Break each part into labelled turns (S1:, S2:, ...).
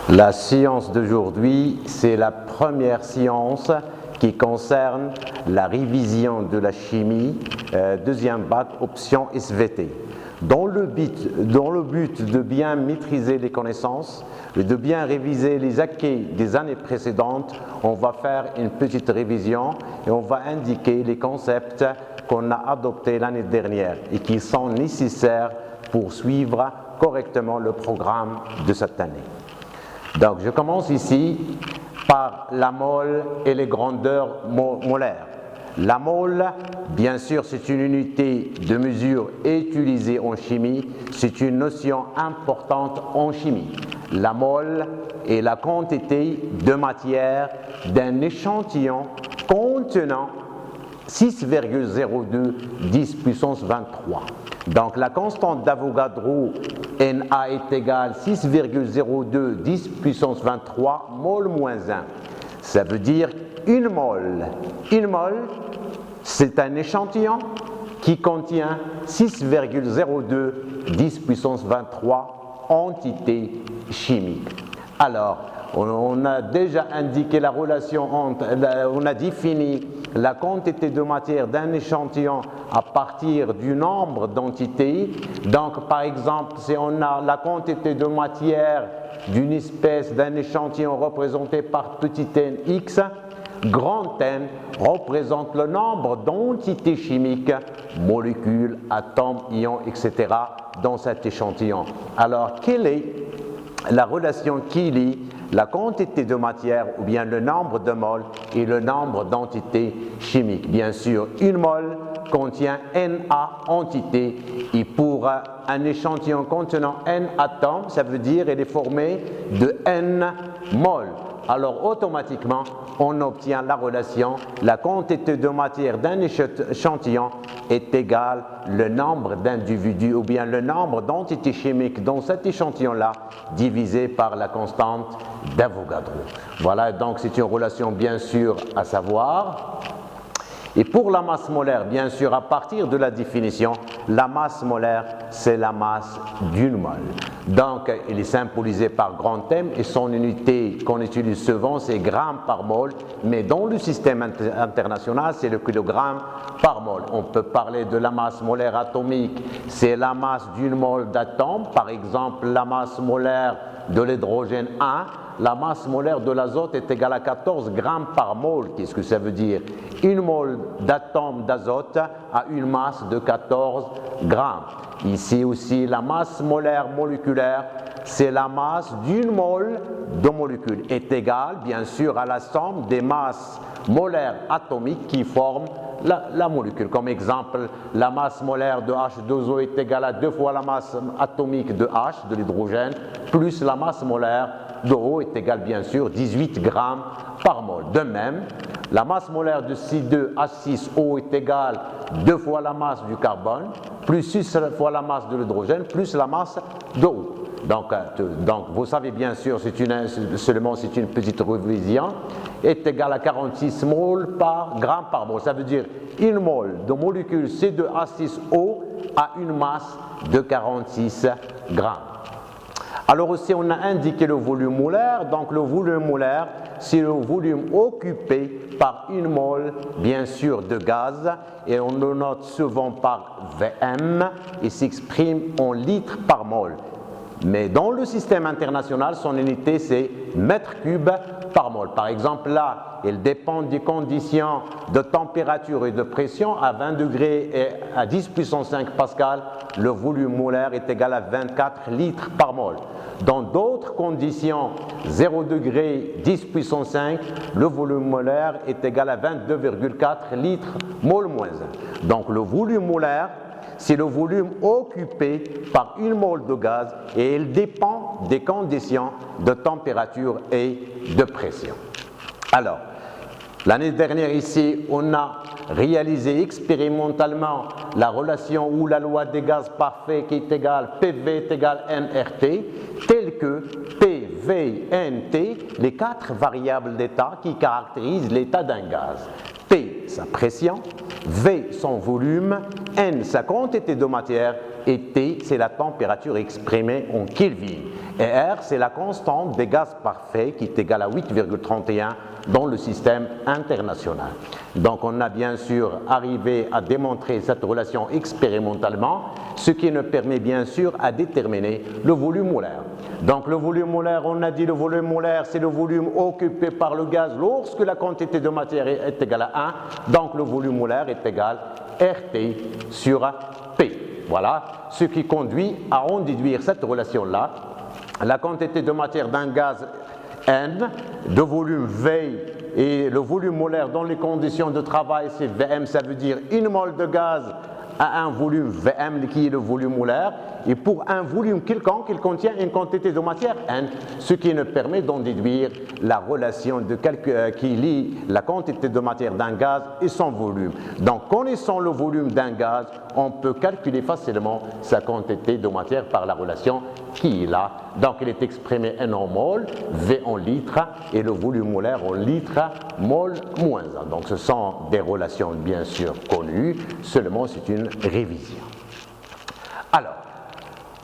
S1: La science d'aujourd'hui, c'est la première science qui concerne la révision de la chimie, deuxième bac, option SVT. Dans le but de bien maîtriser les connaissances et de bien réviser les acquis des années précédentes, on va faire une petite révision et on va indiquer les concepts qu'on a adoptés l'année dernière et qui sont nécessaires pour suivre correctement le programme de cette année. Donc je commence ici par la mole et les grandeurs molaires. La mole, bien sûr, c'est une unité de mesure utilisée en chimie, c'est une notion importante en chimie. La mole est la quantité de matière d'un échantillon contenant 6,02 10 puissance 23. Donc la constante d'Avogadro Na est égale 6,02 10 puissance 23 mol moins 1. Ça veut dire une mole. Une mole, c'est un échantillon qui contient 6,02 10 puissance 23 entités chimiques. Alors, on a déjà indiqué la relation entre, on a défini la quantité de matière d'un échantillon à partir du nombre d'entités. Donc, par exemple, si on a la quantité de matière d'une espèce, d'un échantillon représenté par petit n x, grand N représente le nombre d'entités chimiques, molécules, atomes, ions, etc. dans cet échantillon. Alors, quelle est la relation qui lie la quantité de matière ou bien le nombre de moles et le nombre d'entités chimiques? Bien sûr, une mole contient Na entités et pour un échantillon contenant N atomes, ça veut dire qu'elle est formée de N moles. Alors automatiquement, on obtient la relation, la quantité de matière d'un échantillon est égale le nombre d'individus ou bien le nombre d'entités chimiques dans cet échantillon-là divisé par la constante d'Avogadro. Voilà, donc c'est une relation bien sûr à savoir. Et pour la masse molaire, bien sûr, à partir de la définition, la masse molaire, c'est la masse d'une mole. Donc, il est symbolisé par grand M et son unité qu'on utilise souvent, c'est grammes par mole, mais dans le système international, c'est le kilogramme par mole. On peut parler de la masse molaire atomique, c'est la masse d'une mole d'atome, par exemple, la masse molaire de l'hydrogène 1, la masse molaire de l'azote est égale à 14 grammes par mole. Qu'est-ce que ça veut dire? Une mole d'atome d'azote a une masse de 14 grammes. Ici aussi, la masse molaire moléculaire, c'est la masse d'une mole de molécules, est égale bien sûr à la somme des masses molaires atomiques qui forment la molécule. Comme exemple, la masse molaire de H2O est égale à 2 fois la masse atomique de H, de l'hydrogène, plus la masse molaire de O est égale bien sûr 18 grammes par mol. De même, la masse molaire de C2H6O est égale 2 fois la masse du carbone, plus 6 fois la masse de l'hydrogène, plus la masse de O. Donc vous savez bien sûr, seulement c'est une petite révision, est égale à 46 moles par gramme par mol. Ça veut dire une mole de molécule C2H6O a une masse de 46 grammes. Alors aussi, on a indiqué le volume molaire. Donc le volume molaire, c'est le volume occupé par une mole, bien sûr, de gaz. Et on le note souvent par Vm et s'exprime en litres par mol. Mais dans le système international, son unité, c'est mètres cubes par mol. Par exemple, là, il dépend des conditions de température et de pression. À 20 degrés et à 10 puissance 5 pascal, le volume molaire est égal à 24 litres par mol. Dans d'autres conditions, 0 degré, 10 puissance 5, le volume molaire est égal à 22,4 litres mol moins 1. Donc le volume molaire, c'est le volume occupé par une mole de gaz et il dépend des conditions de température et de pression. Alors, l'année dernière ici, on a réalisé expérimentalement la relation ou la loi des gaz parfaits qui est égale PV est égal nRT, telle que P, V, NT, les 4 variables d'état qui caractérisent l'état d'un gaz. P, sa pression, V, son volume, N, sa quantité de matière et T, c'est la température exprimée en Kelvin. Et R, c'est la constante des gaz parfaits qui est égale à 8,31 dans le système international. Donc on a bien sûr arrivé à démontrer cette relation expérimentalement, ce qui nous permet bien sûr à déterminer le volume molaire. Donc le volume molaire, on a dit le volume molaire, c'est le volume occupé par le gaz lorsque la quantité de matière est égale à 1. Donc le volume molaire est égal à RT sur P. Voilà, ce qui conduit à en déduire cette relation-là. La quantité de matière d'un gaz N, de volume V, et le volume molaire dans les conditions de travail, c'est Vm, ça veut dire une mole de gaz à un volume Vm qui est le volume molaire, et pour un volume quelconque, il contient une quantité de matière N, ce qui nous permet d'en déduire la relation qui lie la quantité de matière d'un gaz et son volume. Donc, connaissant le volume d'un gaz, on peut calculer facilement sa quantité de matière par la relation qui est là. Donc, il est exprimé N en mol, V en litres, et le volume molaire en litres, mol moins 1. Donc, ce sont des relations bien sûr connues, seulement c'est une révision. Alors,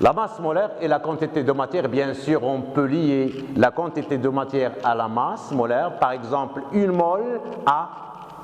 S1: la masse molaire et la quantité de matière, bien sûr, on peut lier la quantité de matière à la masse molaire. Par exemple, une mole à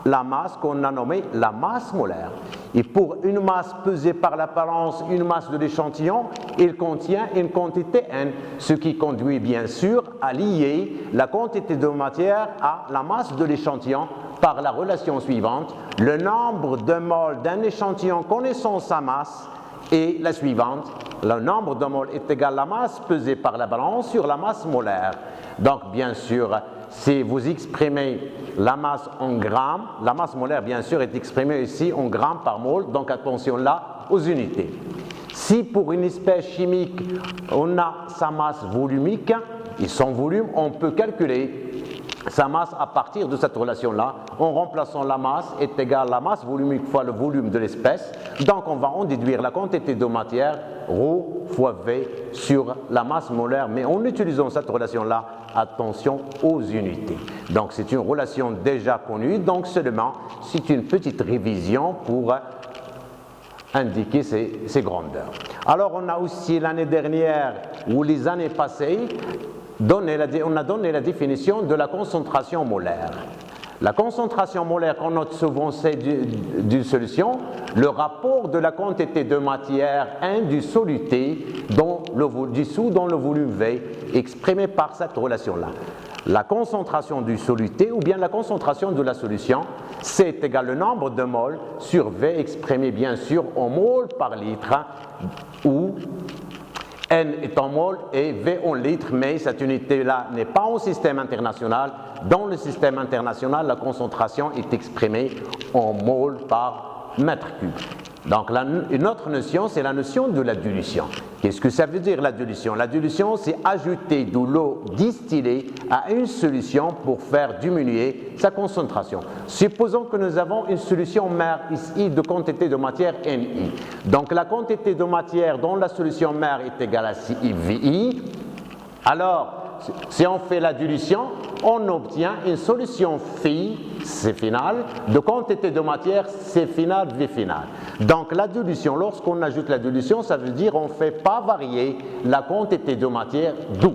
S1: la masse qu'on a nommée la masse molaire. Et pour une masse pesée par la balance, une masse de l'échantillon, il contient une quantité N, ce qui conduit bien sûr à lier la quantité de matière à la masse de l'échantillon par la relation suivante. Le nombre de moles d'un échantillon connaissant sa masse est la suivante. Le nombre de moles est égal à la masse pesée par la balance sur la masse molaire. Donc bien sûr, si vous exprimez la masse en grammes, la masse molaire bien sûr est exprimée ici en grammes par mole, donc attention là aux unités. Si pour une espèce chimique on a sa masse volumique et son volume, on peut calculer sa masse à partir de cette relation-là, en remplaçant la masse est égale à la masse volumique fois le volume de l'espèce. Donc on va en déduire la quantité de matière, ρ fois V sur la masse molaire, mais en utilisant cette relation-là, attention aux unités. Donc c'est une relation déjà connue, donc seulement c'est une petite révision pour indiquer ces grandeurs. Alors on a aussi l'année dernière ou les années passées, on a donné la définition de la concentration molaire. La concentration molaire qu'on note souvent, c'est d'une solution, le rapport de la quantité de matière N du soluté dissous dans le volume V, exprimé par cette relation-là. La concentration du soluté ou bien la concentration de la solution, c'est égal le nombre de moles sur V, exprimé bien sûr en moles par litre, où N est en mol et V en litres, mais cette unité-là n'est pas au système international. Dans le système international, la concentration est exprimée en mol par mètre cube. Donc une autre notion, c'est la notion de la dilution. Qu'est-ce que ça veut dire la dilution? La dilution, c'est ajouter de l'eau distillée à une solution pour faire diminuer sa concentration. Supposons que nous avons une solution mère ici de quantité de matière Ni. Donc la quantité de matière dans la solution mère est égale à CI. Alors, si on fait la dilution, on obtient une solution phi, C final, de quantité de matière C final, V final. Donc la dilution, lorsqu'on ajoute la dilution, ça veut dire qu'on ne fait pas varier la quantité de matière d'où.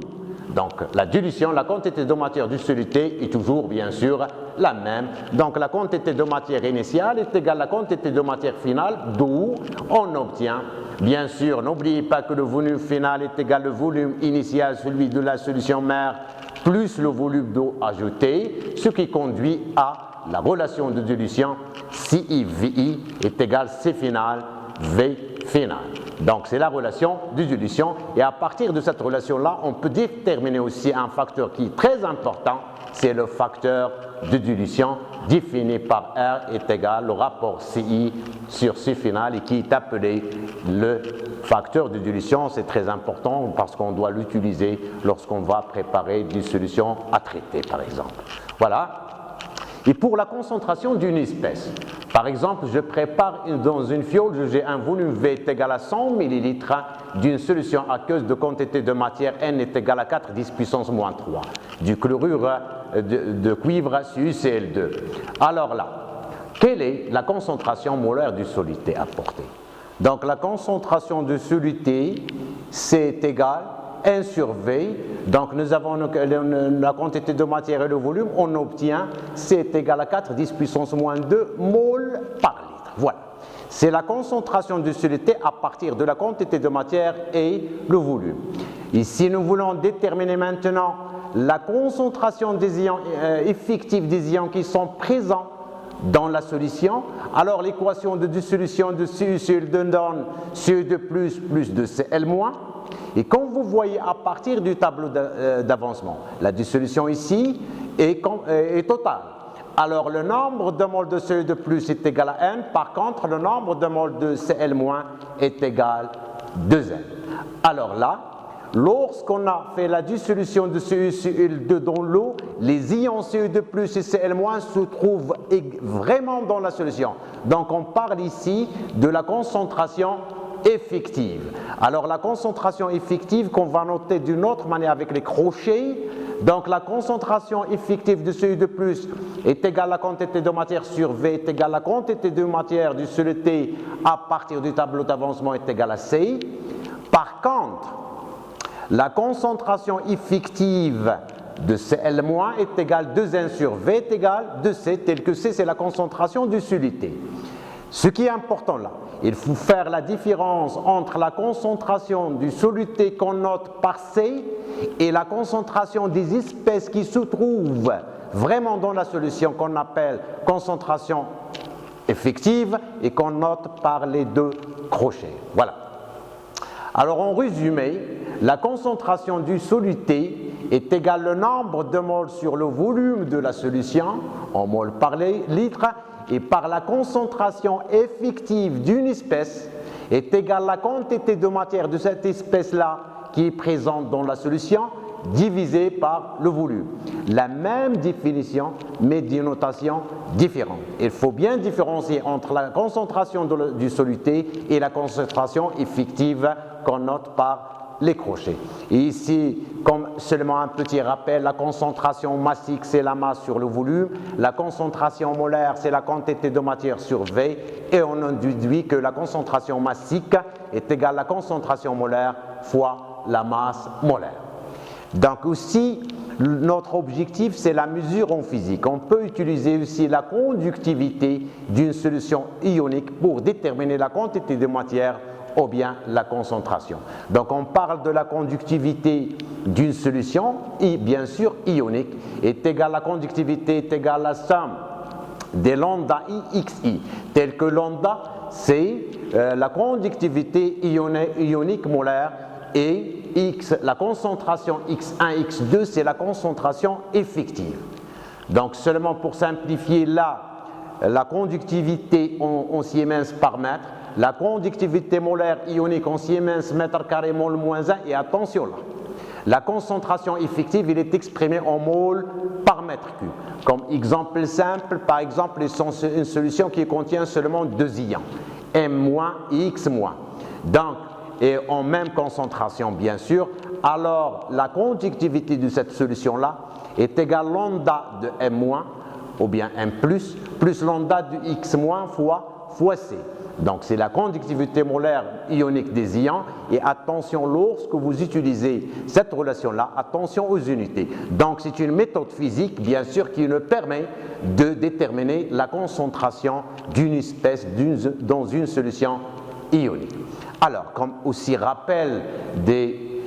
S1: Donc la dilution, la quantité de matière du soluté est toujours bien sûr la même. Donc la quantité de matière initiale est égale à la quantité de matière finale, d'où on obtient. Bien sûr, n'oubliez pas que le volume final est égal au volume initial, celui de la solution mère, plus le volume d'eau ajouté, ce qui conduit à la relation de dilution CI-VI est égal C final, V final. Donc c'est la relation de dilution et à partir de cette relation-là, on peut déterminer aussi un facteur qui est très important, c'est le facteur de dilution défini par R est égal au rapport CI sur C final et qui est appelé le facteur de dilution. C'est très important parce qu'on doit l'utiliser lorsqu'on va préparer des solutions à traiter par exemple. Voilà. Et pour la concentration d'une espèce, par exemple, je prépare dans une fiole, j'ai un volume V est égal à 100 ml d'une solution aqueuse de quantité de matière N est égal à 4 10 puissance moins 3 du chlorure de cuivre CuCl2. Alors là, quelle est la concentration molaire du soluté apporté? Donc la concentration de soluté, C est égal 1 sur V. Donc nous avons la quantité de matière et le volume, on obtient C est égal à 4, 10 puissance moins 2 mol par litre. Voilà. C'est la concentration de soluté à partir de la quantité de matière et le volume. Ici, nous voulons déterminer maintenant la concentration des ions effectifs des ions qui sont présents dans la solution. Alors l'équation de dissolution de CuCl donne CE2 plus de Cl-. Et comme vous voyez à partir du tableau d'avancement, la dissolution ici est totale. Alors le nombre de moles de CE2 plus est égal à n, par contre le nombre de moles de Cl- est égal à 2n. Alors là, lorsqu'on a fait la dissolution de CuCl2 dans l'eau, les ions CE2 plus et Cl- se trouvent vraiment dans la solution. Donc on parle ici de la concentration effective. Alors la concentration effective qu'on va noter d'une autre manière avec les crochets. Donc la concentration effective de CE2 plus est égale à la quantité de matière sur V est égale à la quantité de matière du soluté à partir du tableau d'avancement est égale à C. Par contre, la concentration effective de Cl- est égale à 2n sur V est égale à 2C, tel que C c'est la concentration du soluté. Ce qui est important là, il faut faire la différence entre la concentration du soluté qu'on note par C et la concentration des espèces qui se trouvent vraiment dans la solution qu'on appelle concentration effective et qu'on note par les deux crochets. Voilà. Alors en résumé, la concentration du soluté est égale au nombre de moles sur le volume de la solution en moles par litre et par la concentration effective d'une espèce est égale à la quantité de matière de cette espèce-là qui est présente dans la solution divisé par le volume. La même définition mais d'une notation différente. Il faut bien différencier entre la concentration du soluté et la concentration effective qu'on note par les crochets. Et ici, comme seulement un petit rappel, la concentration massique c'est la masse sur le volume, la concentration molaire c'est la quantité de matière sur V et on en déduit que la concentration massique est égale à la concentration molaire fois la masse molaire. Donc aussi, notre objectif c'est la mesure en physique. On peut utiliser aussi la conductivité d'une solution ionique pour déterminer la quantité de matière ou bien la concentration. Donc on parle de la conductivité d'une solution, et bien sûr ionique, est égale à la conductivité est égale à la somme des lambda IXI, tel que lambda c'est la conductivité ionique molaire et X, la concentration X1, X2 c'est la concentration effective. Donc seulement pour simplifier là, la conductivité en Siemens par mètre, la conductivité molaire ionique en Siemens mètre carré mol moins 1 et attention là, la concentration effective il est exprimée en mol par mètre cube. Comme exemple simple, par exemple une solution qui contient seulement 2 ions, M- et X-. Donc, et en même concentration bien sûr, alors la conductivité de cette solution là est égale à lambda de M- ou bien M+, plus lambda de X- fois C. Donc c'est la conductivité molaire ionique des ions et attention lorsque vous utilisez cette relation-là, attention aux unités. Donc c'est une méthode physique bien sûr qui nous permet de déterminer la concentration d'une espèce dans une solution ionique. Alors comme aussi rappel des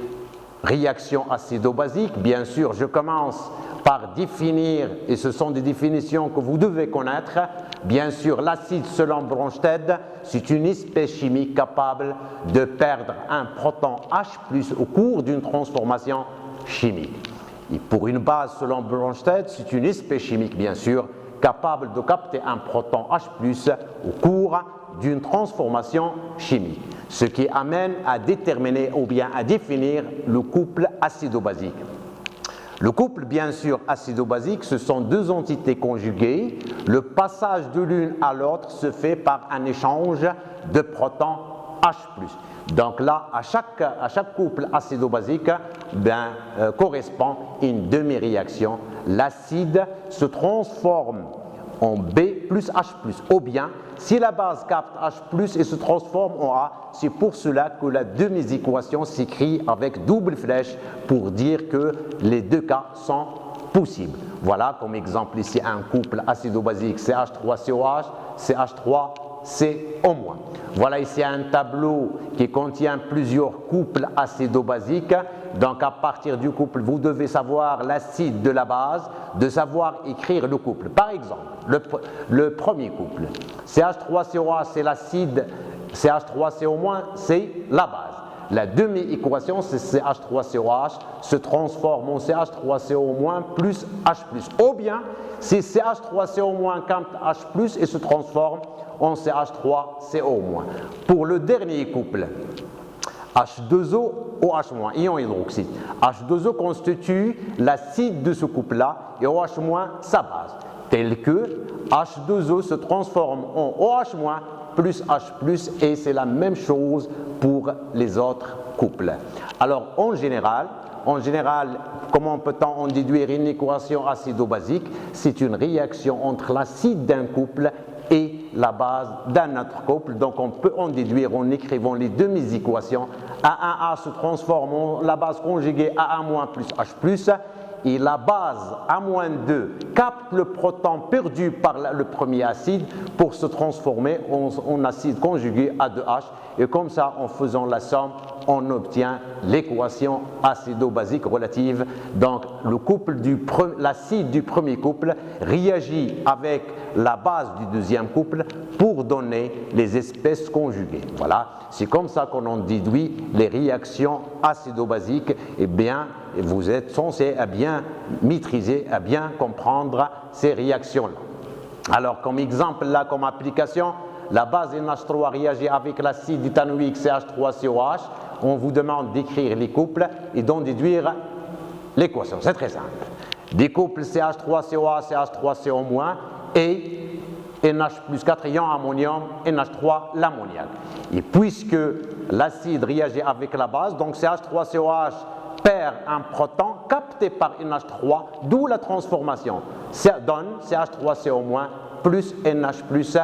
S1: réactions acido-basiques, bien sûr je commence par définir, et ce sont des définitions que vous devez connaître, bien sûr l'acide selon Bronsted, c'est une espèce chimique capable de perdre un proton H+ au cours d'une transformation chimique. Et pour une base selon Bronsted, c'est une espèce chimique bien sûr capable de capter un proton H+ au cours d'une transformation chimique, ce qui amène à déterminer ou bien à définir le couple acido-basique. Le couple, bien sûr, acido-basique, ce sont deux entités conjuguées. Le passage de l'une à l'autre se fait par un échange de protons H+. Donc là, à chaque couple acido-basique correspond une demi-réaction. L'acide se transforme en B plus H+. Ou bien, si la base capte H+, et se transforme en A, c'est pour cela que la demi-équation s'écrit avec double flèche pour dire que les deux cas sont possibles. Voilà comme exemple ici un couple acido-basique CH3COH, CH3CO-. Voilà ici un tableau qui contient plusieurs couples acido-basiques. Donc à partir du couple, vous devez savoir l'acide de la base, de savoir écrire le couple. Par exemple, le premier couple, CH3COH c'est l'acide, CH3CO- c'est la base. La demi-équation, c'est CH3COH, se transforme en CH3CO- plus H+. Ou bien, c'est CH3CO- capte H+, et se transforme en CH3CO-. Pour le dernier couple, H2O OH-, ion hydroxyde. H2O constitue l'acide de ce couple-là et OH- sa base, tel que H2O se transforme en OH- plus H+, et c'est la même chose pour les autres couples. Alors en général, comment peut-on en déduire une équation acido-basique? C'est une réaction entre l'acide d'un couple et la base d'un autre couple. Donc on peut en déduire en écrivant les demi-équations. A1A se transforme en la base conjuguée A1- plus H+, et la base A-2 capte le proton perdu par le premier acide pour se transformer en acide conjugué A2H, et comme ça, en faisant la somme, on obtient l'équation acido-basique relative. Donc l'acide du premier couple réagit avec la base du deuxième couple pour donner les espèces conjuguées. Voilà, c'est comme ça qu'on en déduit les réactions acido-basiques. Et bien, vous êtes censé à bien maîtriser, à bien comprendre ces réactions-là. Alors, comme exemple, là, comme application, la base NH3 réagit avec l'acide éthanoïque CH3COH. On vous demande d'écrire les couples et d'en déduire l'équation. C'est très simple. Des couples CH3COH, CH3CO- et NH plus 4 ions ammonium, NH3 l'ammoniac. Et puisque l'acide réagit avec la base, donc CH3COH perd un proton capté par NH3, d'où la transformation. Ça donne CH3CO- plus NH plus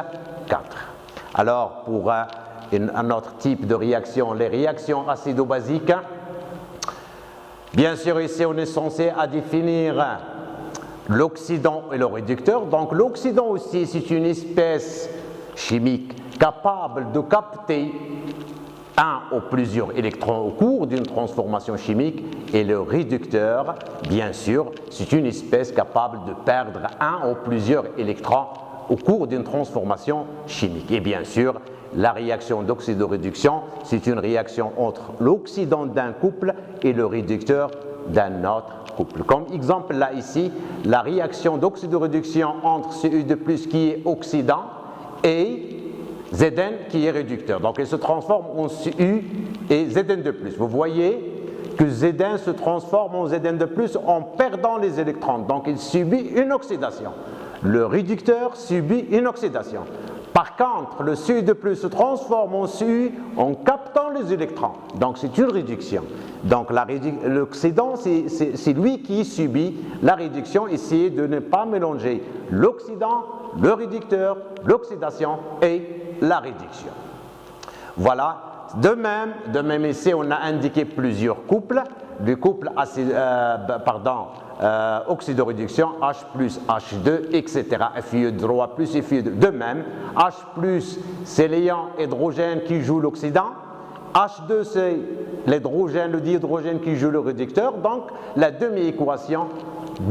S1: 4. Alors, pour un autre type de réaction, les réactions acido-basiques, bien sûr, ici, on est censé à définir l'oxydant et le réducteur. Donc, l'oxydant aussi, c'est une espèce chimique capable de capter un ou plusieurs électrons au cours d'une transformation chimique, et le réducteur, bien sûr, c'est une espèce capable de perdre un ou plusieurs électrons au cours d'une transformation chimique. Et bien sûr, la réaction d'oxydoréduction, c'est une réaction entre l'oxydant d'un couple et le réducteur d'un autre couple. Comme exemple là ici, la réaction d'oxydoréduction entre Cu2+ qui est oxydant et Zn qui est réducteur. Donc il se transforme en Cu et Zn2+. Vous voyez que Zn se transforme en Zn2+ en perdant les électrons. Donc il subit une oxydation. Le réducteur subit une oxydation. Par contre, le Cu2+ se transforme en Cu en captant les électrons. Donc c'est une réduction. Donc l'oxydant, c'est lui qui subit la réduction. Essayez de ne pas mélanger l'oxydant, le réducteur, l'oxydation et la réduction. Voilà. De même ici, on a indiqué plusieurs couples. Le couple oxydoréduction, H plus H2, etc. Fe3 plus Fe2. De même, H+, c'est l'ion hydrogène qui joue l'oxydant. H2, c'est l'hydrogène, le dihydrogène qui joue le réducteur. Donc, la demi-équation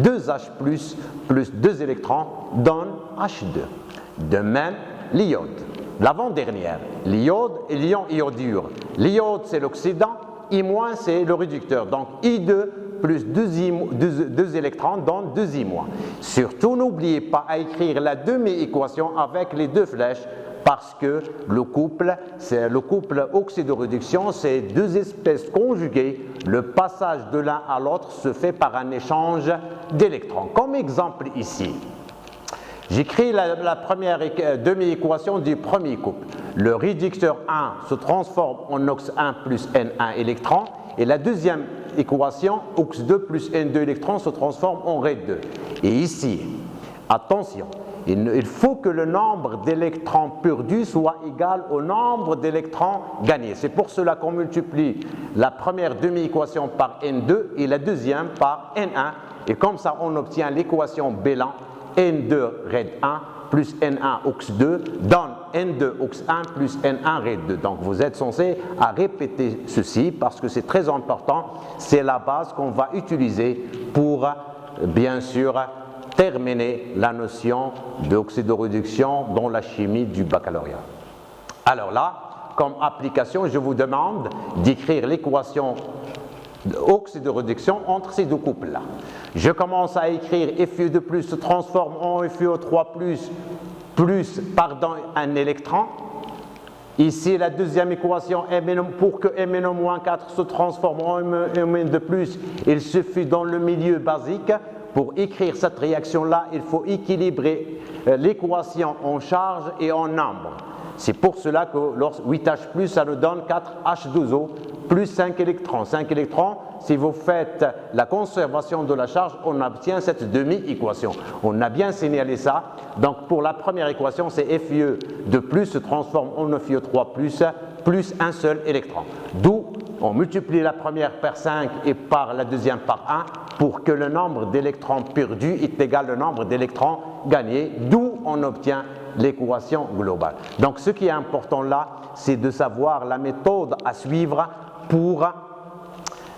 S1: 2H plus 2 électrons donne H2. De même, l'iode. L'avant-dernière, l'iode et l'ion iodure. L'iode, c'est l'oxydant, I- c'est le réducteur. Donc, I2 plus 2 électrons donne 2 I-. Surtout, n'oubliez pas à écrire la demi-équation avec les deux flèches, parce que le couple oxydoréduction, c'est deux espèces conjuguées. Le passage de l'un à l'autre se fait par un échange d'électrons. Comme exemple ici, j'écris la première demi-équation du premier couple. Le réducteur 1 se transforme en OX1 plus N1 électrons, et la deuxième équation, OX2 plus N2 électrons, se transforme en RE2. Et ici, attention, Il faut que le nombre d'électrons perdus soit égal au nombre d'électrons gagnés. C'est pour cela qu'on multiplie la première demi-équation par N2 et la deuxième par N1. Et comme ça, on obtient l'équation Bélan N2 RED 1 plus N1 OX2 donne N2 OX1 plus N1 RED 2. Donc vous êtes censé à répéter ceci parce que c'est très important. C'est la base qu'on va utiliser pour, bien sûr, terminer la notion d'oxydoréduction dans la chimie du baccalauréat. Alors là, comme application, je vous demande d'écrire l'équation d'oxydoréduction entre ces deux couples-là. Je commence à écrire FiO2+ se transforme en FiO3+, un électron. Ici, la deuxième équation, pour que Mno-4 se transforme en Mn2+, il suffit dans le milieu basique. Pour écrire cette réaction-là, il faut équilibrer l'équation en charge et en nombre. C'est pour cela que 8H+, ça nous donne 4H2O plus 5 électrons. 5 électrons, si vous faites la conservation de la charge, on obtient cette demi-équation. On a bien signalé ça. Donc pour la première équation, c'est FiE2+ se transforme en FiO3+ plus un seul électron. D'où on multiplie la première par 5 et par la deuxième par 1 pour que le nombre d'électrons perdus est égal au nombre d'électrons gagnés, d'où on obtient l'équation globale. Donc ce qui est important là, c'est de savoir la méthode à suivre pour,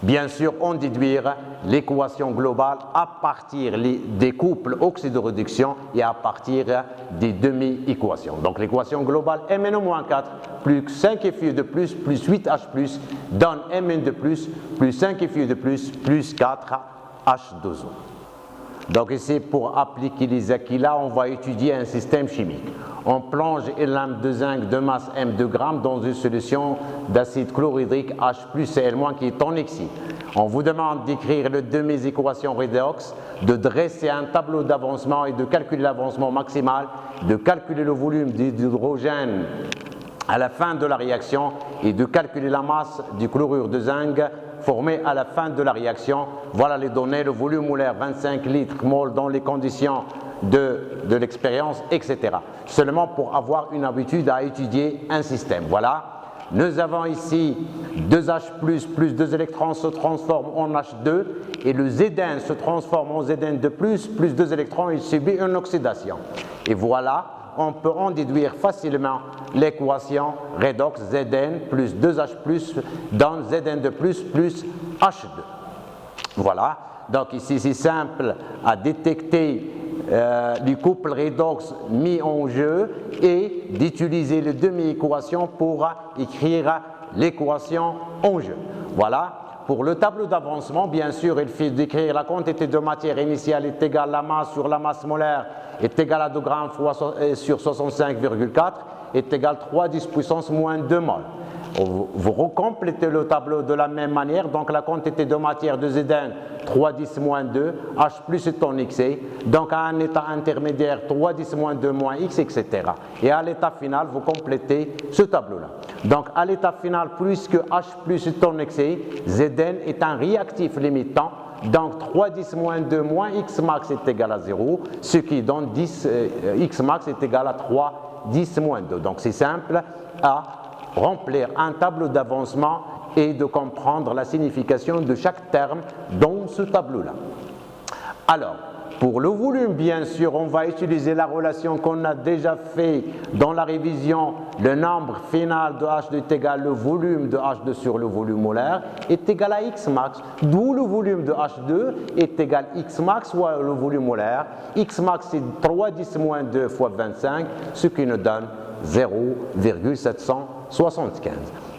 S1: bien sûr, en déduire l'équation globale à partir des couples oxydoréduction et à partir des demi-équations. Donc l'équation globale Mno-4 plus 5FiO2+, plus 8H+, donne Mn2+, plus 5FiO2+, plus 4H2O. Donc ici, pour appliquer les acquis là, on va étudier un système chimique. On plonge une lame de zinc de masse M2 g dans une solution d'acide chlorhydrique H+, Cl- qui est en excès. On vous demande d'écrire les demi-équations redox, de dresser un tableau d'avancement et de calculer l'avancement maximal, de calculer le volume d'hydrogène à la fin de la réaction et de calculer la masse du chlorure de zinc formé à la fin de la réaction. Voilà les données, le volume molaire 25 litres mol dans les conditions de l'expérience, etc. Seulement pour avoir une habitude à étudier un système. Voilà. Nous avons ici 2H+, plus 2 électrons se transforment en H2 et le Zn se transforme en Zn2+, plus 2 électrons, il subit une oxydation. Et voilà, on peut en déduire facilement l'équation redox Zn plus 2H+, dans Zn2+, plus H2. Voilà, donc ici c'est simple à détecter du couple redox mis en jeu et d'utiliser les demi-équations pour écrire l'équation en jeu. Voilà. Pour le tableau d'avancement, bien sûr, il faut décrire la quantité de matière initiale est égale à la masse sur la masse molaire est égale à 2 grammes sur 65,4 est égale 3 10 puissance moins 2 mol. Vous recomplétez le tableau de la même manière, donc la quantité de matière de Zn 3 10 moins 2, H+ est en excès, donc à un état intermédiaire 3 10 moins 2 moins X, etc. Et à l'état final, vous complétez ce tableau-là. Donc à l'état final, puisque H+ est en excès, Zn est un réactif limitant, donc 3 10 moins 2 moins X max est égal à 0, ce qui donne X max est égal à 3 10 moins 2. Donc c'est simple à remplir un tableau d'avancement et de comprendre la signification de chaque terme dans ce tableau-là. Alors, pour le volume, bien sûr, on va utiliser la relation qu'on a déjà fait dans la révision. Le nombre final de H2 est égal le volume de H2 sur le volume molaire est égal à X max, d'où le volume de H2 est égal à X max soit le volume molaire. X max c'est 3 10 moins 2 fois 25, ce qui nous donne 0,775.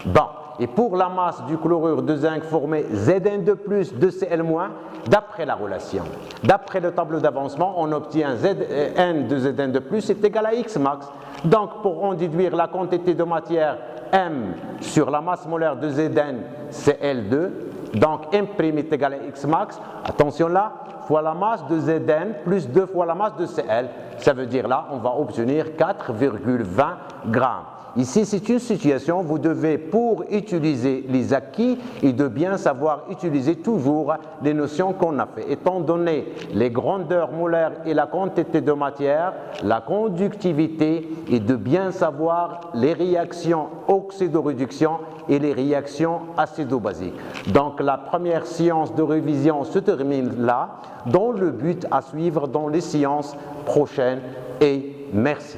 S1: Bon, et pour la masse du chlorure de zinc formé Zn2+, 2Cl-, d'après la relation, d'après le tableau d'avancement, on obtient Zn de Zn2+ est égal à X max. Donc, pour en déduire la quantité de matière M sur la masse molaire de Zn, Cl2, donc M' est égal à X max, attention là, fois la masse de Zn plus 2 fois la masse de Cl. Ça veut dire là, on va obtenir 4,20 grammes. Ici, c'est une situation, vous devez, pour utiliser les acquis, et de bien savoir utiliser toujours les notions qu'on a fait. Étant donné les grandeurs molaires et la quantité de matière, la conductivité, et de bien savoir les réactions oxydoréduction et les réactions acido-basiques. Donc, la première séance de révision se termine là, dans le but à suivre dans les séances prochaines, et merci.